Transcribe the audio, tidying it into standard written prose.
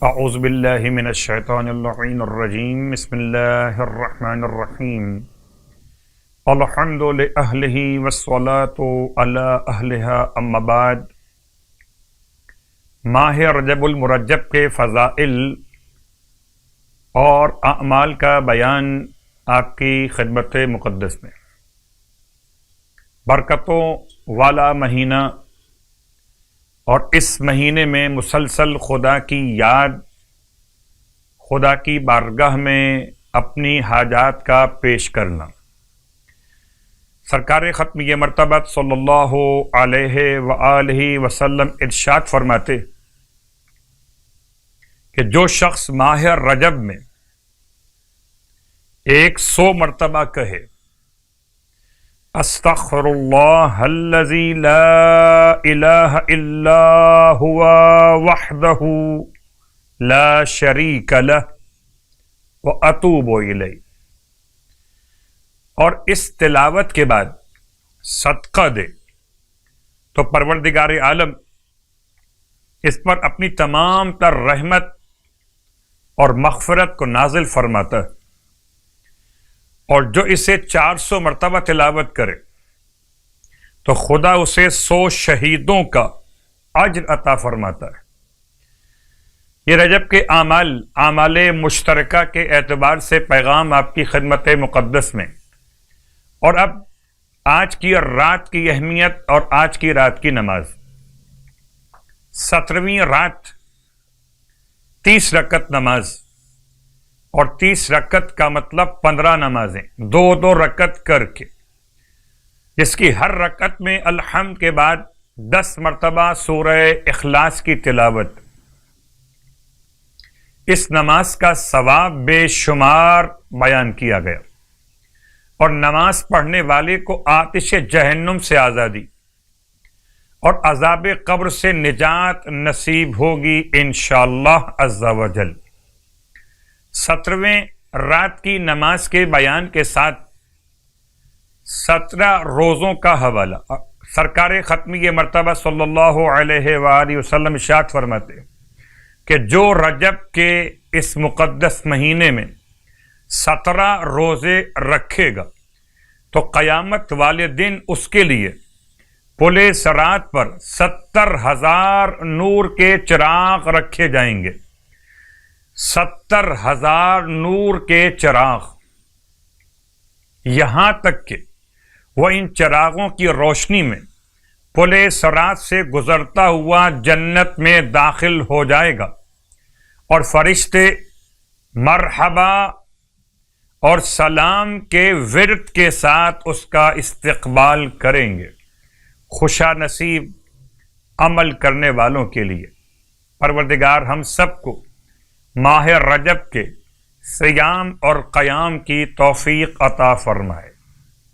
اعوذ باللہ من الشیطان اللعین الرجیم بسم اللہ الرحمن الرحیم الحمد لأہلہ والصلاة علی اہلہا اما بعد۔ ماہ رجب المرجب کے فضائل اور اعمال کا بیان آپ کی خدمت مقدس میں۔ برکتوں والا مہینہ اور اس مہینے میں مسلسل خدا کی یاد، خدا کی بارگاہ میں اپنی حاجات کا پیش کرنا۔ سرکار ختمیہ مرتبہ صلی اللہ علیہ وآلہ وسلم ارشاد فرماتے کہ جو شخص ماہ رجب میں 100 مرتبہ کہے استغفر اللہ الذی لا الہ الا ہوا وحدہ لا شریک لہ واتوب الیہ، اور اس تلاوت کے بعد صدقہ دے تو پروردگار عالم اس پر اپنی تمام تر رحمت اور مغفرت کو نازل فرماتا ہے، اور جو اسے 400 مرتبہ تلاوت کرے تو خدا اسے 100 شہیدوں کا اجر عطا فرماتا ہے۔ یہ رجب کے اعمال مشترکہ کے اعتبار سے پیغام آپ کی خدمت مقدس میں، اور اب آج کی رات کی اہمیت اور آج کی رات کی نماز۔ 17ویں رات 30 رکعت نماز، اور 30 رکعت کا مطلب 15 نمازیں 2 رکعت کر کے، جس کی ہر رکعت میں الحمد کے بعد 10 مرتبہ سورہ اخلاص کی تلاوت۔ اس نماز کا ثواب بے شمار بیان کیا گیا، اور نماز پڑھنے والے کو آتش جہنم سے آزادی اور عذاب قبر سے نجات نصیب ہوگی انشاءاللہ عز و جل۔ 17ویں رات کی نماز کے بیان کے ساتھ 17 روزوں کا حوالہ۔ سرکار ختمیہ مرتبہ صلی اللہ علیہ وآلہ وسلم ارشاد فرماتے کہ جو رجب کے اس مقدس مہینے میں 17 روزے رکھے گا تو قیامت والے دن اس کے لیے پل صراط پر 70,000 نور کے چراغ رکھے جائیں گے۔ 70,000 نور کے چراغ، یہاں تک کہ وہ ان چراغوں کی روشنی میں پل صراط سے گزرتا ہوا جنت میں داخل ہو جائے گا، اور فرشتے مرحبا اور سلام کے ورد کے ساتھ اس کا استقبال کریں گے، خوشا نصیب عمل کرنے والوں کے لیے۔ پروردگار ہم سب کو ماہ رجب کے صیام اور قیام کی توفیق عطا فرمائے۔